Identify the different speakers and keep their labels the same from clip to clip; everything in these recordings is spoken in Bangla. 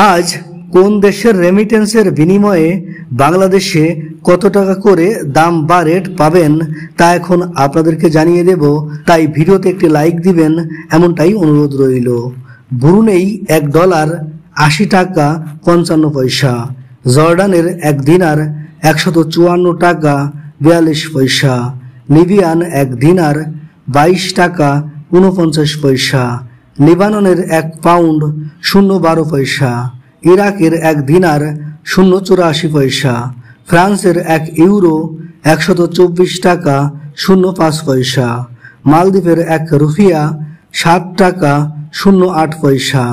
Speaker 1: আজ কোন দেশের রেমিটেন্সের বিনিময়ে বাংলাদেশে কত টাকা করে দাম বা রেট পাবেন তা এখন আপনাদেরকে জানিয়ে দেব, তাই ভিডিওতে একটি লাইক দিবেন এমনটাই অনুরোধ রইল। ব্রুনেই $1 80 টাকা 55 পয়সা, জর্ডানের 1 দিনার 154 টাকা 42 পয়সা, লিবিয়ান 1 দিনার 22 টাকা 49 পয়সা, লেবাননের 1 পাউন্ড 0.12 পয়সা, ইরাকের 1 দিনার 0.84 পয়সা, ফ্রান্সের 1 ইউরো 124 টাকা 05 পয়সা, মালদ্বীপের 1 রুপিয়া 7 টাকা 08 পয়সা,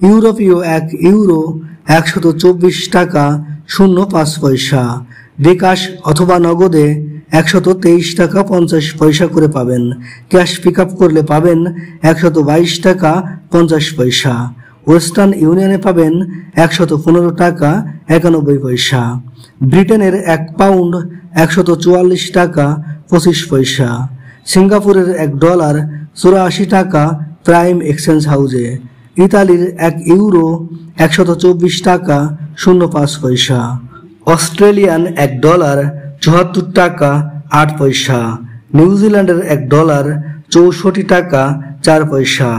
Speaker 1: ইউরোপীয় 1 ইউরো 124 টাকা 05 পয়সা। বিকাশ অথবা নগদে 123 টাকা 50 পয়সা করে পাবেন। ক্যাশ পিক আপ করলে পাবেন 122 টাকা 50 পয়সা। ওয়েস্টার্ন ইউনিয়নে পাবেন 115 টাকা 91 পয়সা। ব্রিটেনের 1 পাউন্ড 144 টাকা 25 পয়সা। সিঙ্গাপুরের $1 84 টাকা প্রাইম এক্সচেঞ্জ হাউজে। ইতালির 1 ইউরো 124 টাকা 05 পয়সা। অস্ট্রেলিয়ান $1 74 টাকা 8 পয়সা। নিউজিল্যান্ডের $1 64 টাকা 4 পয়সা।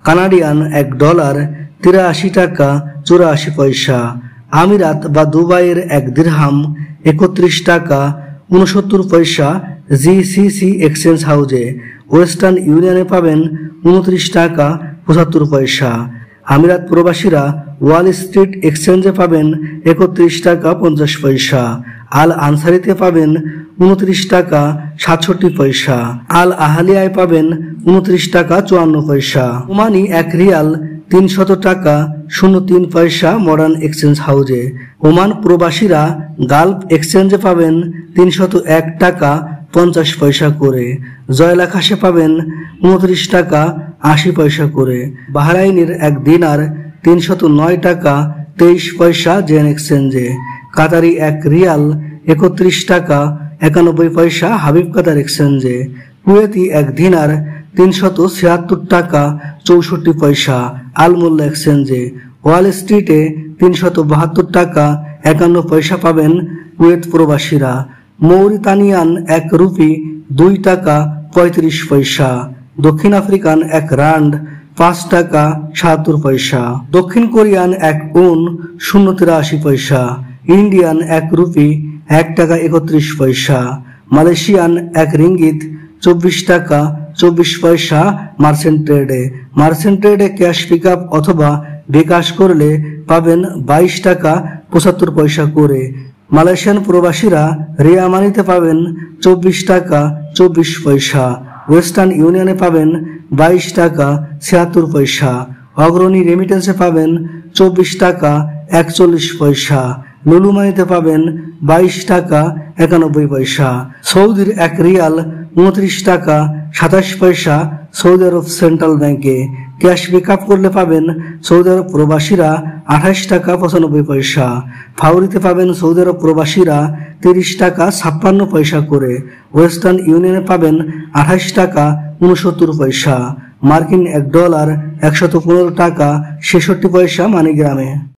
Speaker 1: কানাডিয়ান $1 83 টাকা 84 পয়সা। আমিরাত বা দুবাইয়ের 1 দিরহাম 31 টাকা 69 পয়সা জিসিসি এক্সচেঞ্জ হাউজে। ওয়েস্টার্ন ইউনিয়নে পাবেন 29 টাকা 75 পয়সা। আমিরাত প্রবাসীরা ওয়াল স্ট্রিট এক্সচেঞ্জে পাবেন 31 টাকা 50 পয়সা। আল আনসারিতে পাবেন 29 টাকা 67 পয়সা। আল আহলিয়ায় পাবেন 29 টাকা 54 পয়সা। ওমানি 1 রিয়াল 300 টাকা 03 পয়সা মডার্ন এক্সচেঞ্জ হাউজে। ওমান প্রবাসীরা গালফ এক্সচেঞ্জে পাবেন 301 টাকা 50 পয়সা করে। জয়লাখাসে পাবেন 29 টাকা 80 পয়সা করে। বাহরাইনের 1 দিনার 309 টাকা 23 পয়সা জেন এক্সচেঞ্জে। কাতারি 1 রিয়াল 31 টাকা 91 পয়সা হাবিব কাতার এক্সচেঞ্জে। কুয়েতি 1 দিনার 376 টাকা 64 পয়সা আল মোল্লা এক্সচেঞ্জে। ওয়াল স্ট্রিটে 372 টাকা 51 পয়সা পাবেন কুয়েত প্রবাসীরা। মৌরিতানিয়ান 1 রুপি 2 টাকা 35 পয়সা। দক্ষিণ আফ্রিকান 1 রান্ড 5 টাকা 77 পয়সা। দক্ষিণ কোরিয়ান 1 উন 0.83 পয়সা। ইন্ডিয়ান 1 রুপি 1 টাকা 31 পয়সা। মালয়েশিয়ান 1 রিঙ্গিত 24 টাকা 24 পয়সা মার্চেন্ট ট্রেডে। মার্চেন্ট ট্রেডে ক্যাশ পিক আপ অথবা বিকাশ করলে পাবেন 22 টাকা 75 পয়সা করে। মালয়েশিয়ান প্রবাসীরা রিয়া মানিতে পাবেন 24 টাকা 24 পয়সা। ওয়েস্টার্ন ইউনিয়নে পাবেন 22 টাকা 76 পয়সা। অগ্রণী রেমিটেন্সে পাবেন 24 টাকা 41 পয়সা। লুলু মানিতে পাবেন 22 টাকা 91 পয়সা। সৌদির 1 রিয়াল 29 টাকা 27 পয়সা সৌদি আরব সেন্ট্রাল ব্যাংকে। ক্যাশ পিক আপ করলে পাবেন সৌদি আরব প্রবাসীরা 28 টাকা 95 পয়সা। ফাউরিতে পাবেন সৌদি আরব প্রবাসীরা 30 টাকা 56 পয়সা করে। ওয়েস্টার্ন ইউনিয়নে পাবেন 28 টাকা 69 পয়সা। মার্কিন $1 115 টাকা 66 পয়সা মানিগ্রামে।